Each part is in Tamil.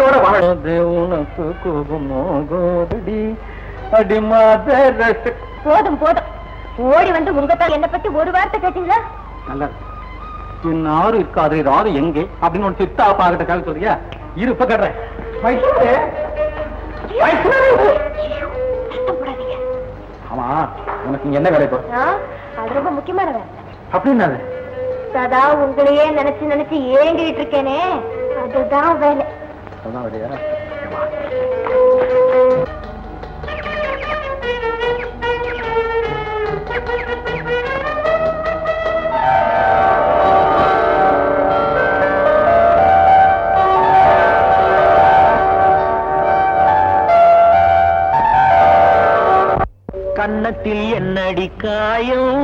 மகிழ்ச்சியோட வாழது உனக்கு கோபமோகோடி அடிமாத. போதும் போதும், ஓடி வந்து உங்கத்தால் என்ன பத்தி ஒரு வார்த்தை கேட்டீங்களா? நல்லா இன்னாரும் இருக்காது யாரும் எங்கே அப்படின்னு ஒரு சித்தா பாக்கிட்ட கேட்க சொல்றியா? இருப்ப கேட்றேன். ஆமா, உனக்கு இங்க என்ன வேலை? அது ரொம்ப முக்கியமான வேலை. அப்படின்னா சதா உங்களையே நினைச்சு நினைச்சு ஏங்கிட்டு இருக்கேனே, அதுதான் வேலை. அதுதான் வேலையா? கன்னத்தில் என்னடி காயம்,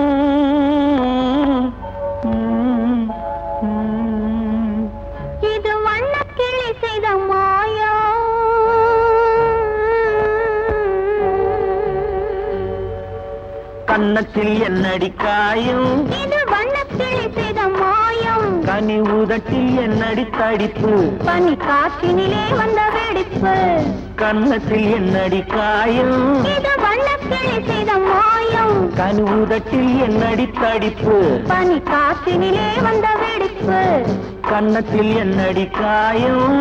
இது வண்ணக்கிளி செய்த மாயம். கன்னத்தில் என்னடி காயம், இது வண்ணக்கிளி செய்த மாயம். கனி உதட்டில் என்னடி தடிப்பு, பனி காற்றினிலே வந்த வெடிப்பு. கன்னத்தில் என்னடி காயம், இது வண்ணக்கிளி செய்த மாயம். கனி உதட்டில் என்னடி தடிப்பு, பனி காற்றினிலே வந்த வெடிப்பு. கன்னத்தில் என்னடி காயம்.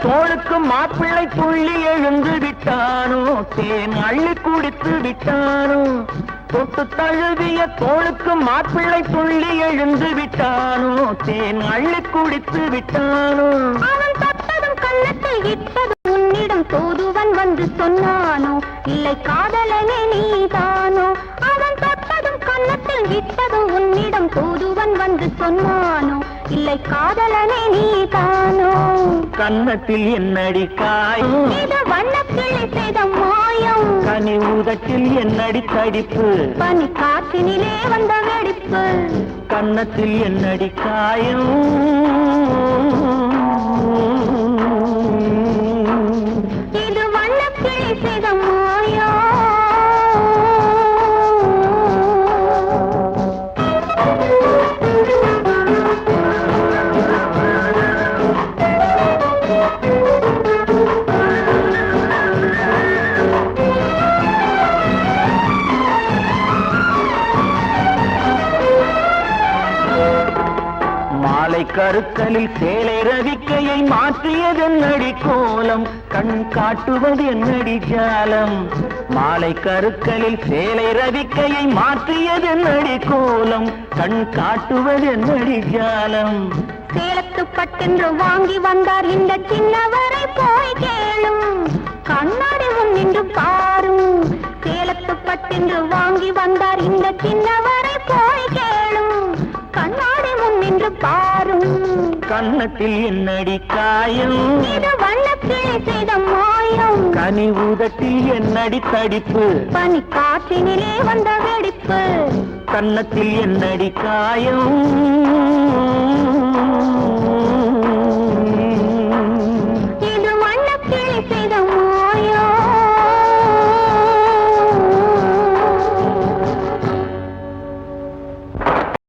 தோளுக்கு மாப்பிள்ளை துள்ளி எழுந்து விட்டானோ, தேன் அள்ளி குடித்து விட்டானோ. தொட்டு தழுவிய தோளுக்கு மாப்பிள்ளை துள்ளி எழுந்து விட்டானோ, தேன் அள்ளி குடித்து விட்டானோ. அவன் தொட்டதும் கன்னத்தில் இட்டது உன்னிடம் தூதுவன் வந்து சொன்னானோ, இல்லை காதலனே நீதானோ. அவன் தொட்டதும் கன்னத்தில் இட்டதும் உன்னிடம் தூதுவன் வந்து சொன்னானோ, இல்லை காதலனே நீதானோ. கன்னத்தில் என்னடி காயம், இது வண்ணக்கிளி செய்த மாயம். கனி உதட்டில் என்னடி தடிப்பு, பனி காற்றினிலே வந்த வெடிப்பு. கன்னத்தில் என்னடி காயம். இது வண்ணக்கிளி செய்த மாயம். கருக்கலில் சேலை ரவிக்கையை மாற்றியது என்னடி கோலம், கண் காட்டுவது என்னடி ஜாலம். மாலை கருக்கலில் சேலை ரவிக்கையை மாற்றியது என்னடி கோலம், கண் காட்டுவது என்னடி ஜாலம். சேலத்து பட்டென்று வாங்கி வந்தார் இந்த சின்னவரை போய் கேளும், கண்ணாடி முன் நின்று பாரும். சேலத்து பட்டென்று வாங்கி வந்தார் இந்த சின்னவரை போய் கேளும், கண்ணாடி முன் நின்று பாரும். கன்னத்தில் என்னடி காயம், இது வண்ணக்கிளி செய்த மாயம். கனி உதட்டில் என்னடி தடிப்பு, பனி காற்றினிலே வந்த வெடிப்பு. கன்னத்தில் என்னடி காயம்.